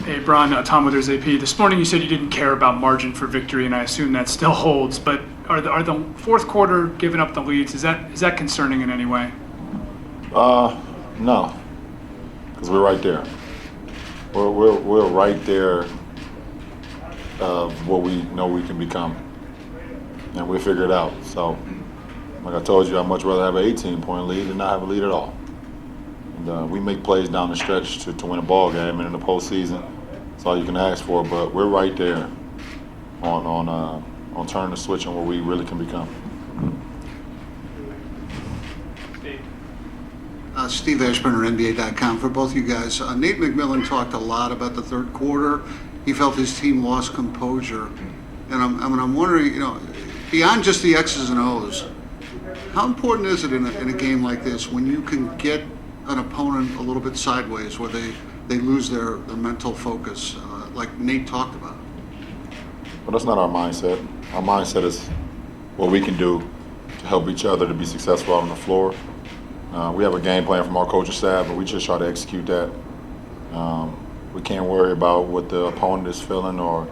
Hey, Bron, Tom with AP. This morning you said you didn't care about margin for victory, and I assume that still holds. But are the fourth quarter giving up the leads? Is that concerning in any way? No, because we're right there. We're right there of what we know we can become, and we'll figure it out. So, like I told you, I'd much rather have an 18-point lead than not have a lead at all. And we make plays down the stretch to win a ball game, and in the postseason, that's all you can ask for. But we're right there on turning the switch on what we really can become. Steve Ashburner, NBA.com. For both you guys, Nate McMillan talked a lot about the third quarter. He felt his team lost composure, and I'm wondering, beyond just the X's and O's, how important is it in a game like this when you can get an opponent a little bit sideways, where they lose their mental focus, like Nate talked about? Well, that's not our mindset. Our mindset is what we can do to help each other to be successful out on the floor. We have a game plan from our coaching staff, but we just try to execute that. We can't worry about what the opponent is feeling or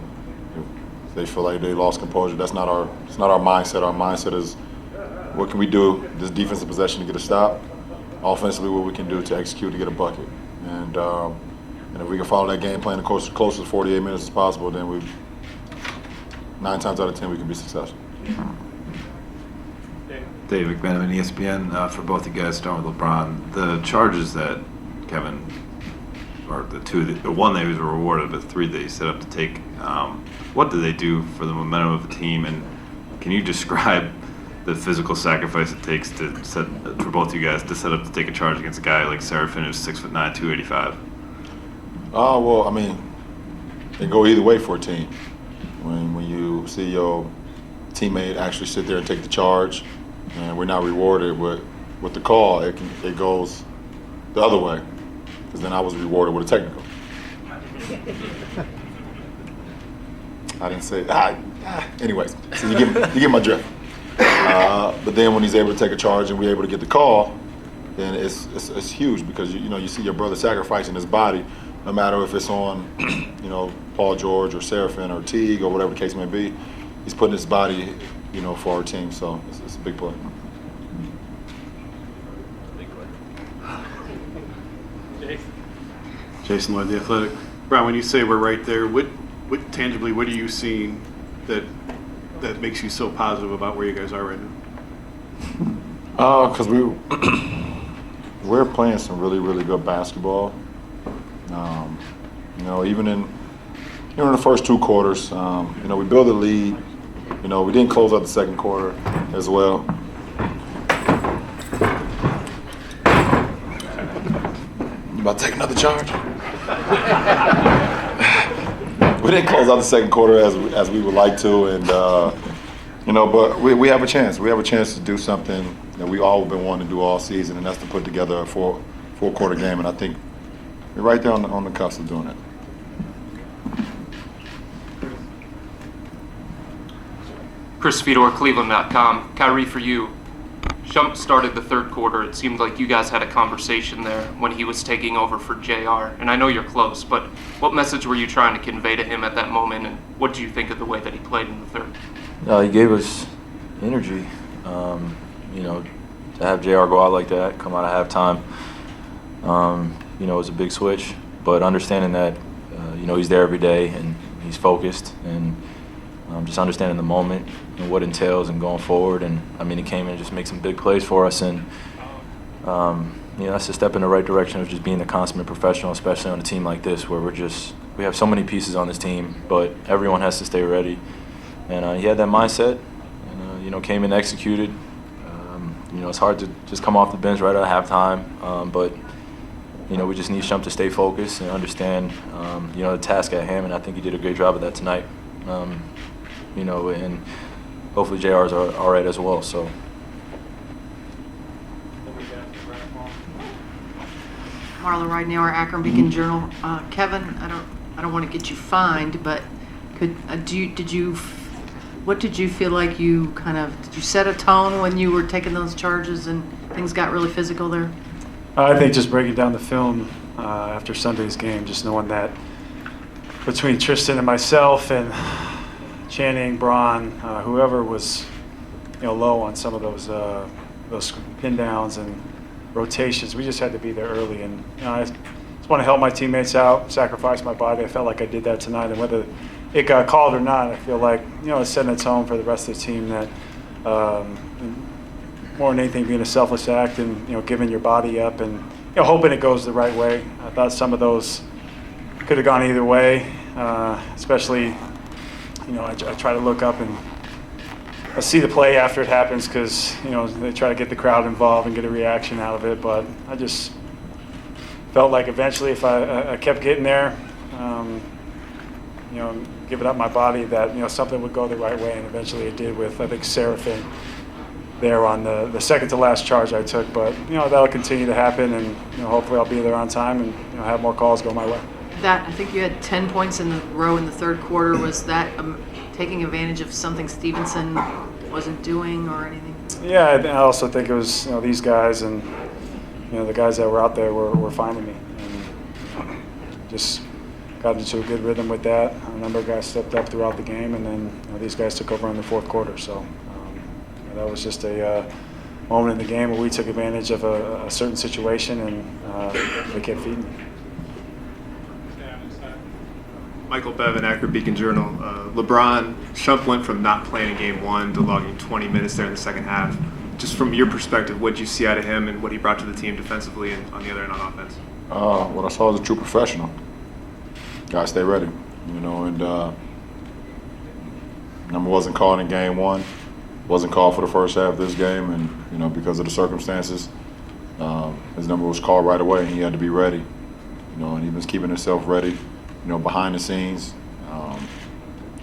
if they feel like they lost composure. It's not our mindset. Our mindset is what can we do this defensive possession to get a stop, offensively what we can do to execute to get a bucket. And if we can follow that game plan as close to 48 minutes as possible, then 9 times out of 10 we can be successful. Dave McMenamin, ESPN. For both you guys, starting with LeBron, the charges that Kevin, or the one that he was rewarded, but 3 that he set up to take, what do they do for the momentum of the team? And can you describe the physical sacrifice it takes for both you guys to set up to take a charge against a guy like Serafin, who's 6'9", 285? Well, I mean, it go either way for a team. When you see your teammate actually sit there and take the charge, and we're not rewarded with the call, it goes the other way, because then I was rewarded with a technical. I didn't say anyways, so you get my drift. But then when he's able to take a charge and we're able to get the call, then it's huge, because you see your brother sacrificing his body, no matter if it's on Paul George or Serafin or Teague or whatever the case may be. He's putting his body for our team, so it's a big play. Jason Lloyd, The Athletic. Brian, when you say we're right there, what tangibly, what are you seeing that makes you so positive about where you guys are right now? Because we're playing some really, really good basketball. Even in the first 2 quarters, we built a lead. We didn't close out the second quarter as well. You about to take another charge? We didn't close out the second quarter as we would like to, and but we have a chance. We have a chance to do something that we all have been wanting to do all season, and that's to put together a four-quarter game. And I think we're right there on the cusp of doing it. Chris Fedor, Cleveland.com. Kyrie, for you. Shump started the third quarter. It seemed like you guys had a conversation there when he was taking over for JR. And I know you're close, but what message were you trying to convey to him at that moment, and what do you think of the way that he played in the third? He gave us energy. To have JR go out like that, come out at halftime, it was a big switch. But understanding that, he's there every day and he's focused, and just understanding the moment and what it entails and going forward. And he came in and just made some big plays for us, and that's a step in the right direction of just being a consummate professional, especially on a team like this where we have so many pieces on this team, but everyone has to stay ready. And he had that mindset, and came in, executed. It's hard to just come off the bench right at halftime, but we just need Shump to stay focused and understand the task at hand, and I think he did a great job of that tonight. And hopefully JR is all right as well. So. Marla Ridenour, Akron Beacon Journal. Kevin, I don't want to get you fined, but what did you feel like did you set a tone when you were taking those charges and things got really physical there? I think just breaking down the film after Sunday's game, just knowing that between Tristan and myself and Channing, Braun, whoever was, low on some of those pin downs and rotations. We just had to be there early, and I just want to help my teammates out, sacrifice my body. I felt like I did that tonight, and whether it got called or not, I feel like it's setting a tone for the rest of the team that more than anything being a selfless act and giving your body up and hoping it goes the right way. I thought some of those could have gone either way, especially I try to look up and I see the play after it happens because they try to get the crowd involved and get a reaction out of it. But I just felt like eventually, if I kept getting there, giving up my body, that something would go the right way, and eventually it did with I think Seraphin there on the second to last charge I took. But that'll continue to happen, and hopefully I'll be there on time and have more calls go my way. That I think you had 10 points in a row in the third quarter. Was that taking advantage of something Stevenson wasn't doing or anything? Yeah, I also think it was these guys and the guys that were out there were finding me, and just got into a good rhythm with that. A number of guys stepped up throughout the game, and then these guys took over in the fourth quarter. So that was just a moment in the game where we took advantage of a certain situation, and they kept feeding me. Michael Bevan, Akron Beacon Journal. LeBron, Shump went from not playing in game one to logging 20 minutes there in the second half. Just from your perspective, what did you see out of him and what he brought to the team defensively and on the other end on offense? What I saw was a true professional. Gotta stay ready, and number wasn't called in game one, wasn't called for the first half of this game, and because of the circumstances, his number was called right away, and he had to be ready, and he was keeping himself ready. Behind the scenes,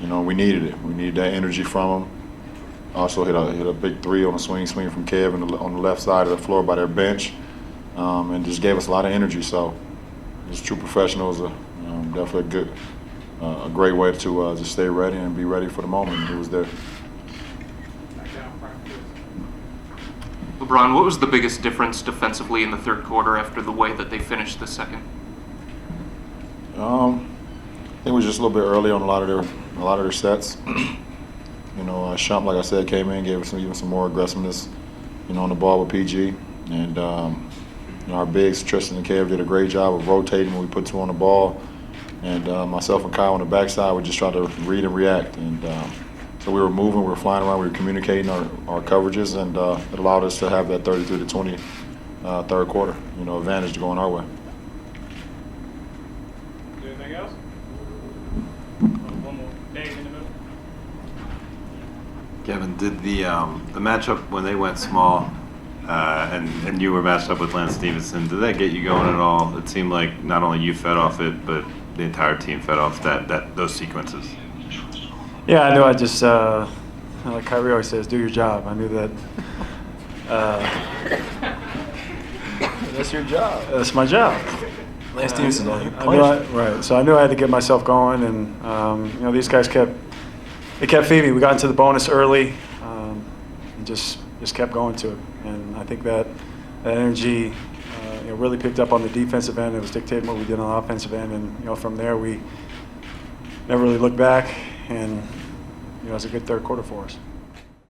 we needed it. We needed that energy from him. Also hit a big three on a swing from Kev on the left side of the floor by their bench, and just gave us a lot of energy. So, this true professional is definitely a great way to just stay ready and be ready for the moment. He was there. LeBron, what was the biggest difference defensively in the third quarter after the way that they finished the second? I think it was just a little bit early on a lot of their sets. Shump, like I said, came in, gave us even some more aggressiveness, on the ball with PG, and our bigs, Tristan and Kev, did a great job of rotating when we put two on the ball, and myself and Kyle on the backside, we just tried to read and react, and so we were moving, we were flying around, we were communicating our coverages, and it allowed us to have that 33-20 third quarter, advantage to going our way. Anything else? One more. Dave in the middle. Kevin, did the matchup when they went small and you were matched up with Lance Stevenson, did that get you going at all? It seemed like not only you fed off it, but the entire team fed off those sequences. Yeah, I knew I just, like Kyrie always says, do your job. I knew that. That's your job. That's my job. Lance Stevenson, right. So I knew I had to get myself going, and these guys kept feeding me. We got into the bonus early, and just kept going to it. And I think that energy, really picked up on the defensive end. It was dictating what we did on the offensive end, and from there we never really looked back, and it was a good third quarter for us.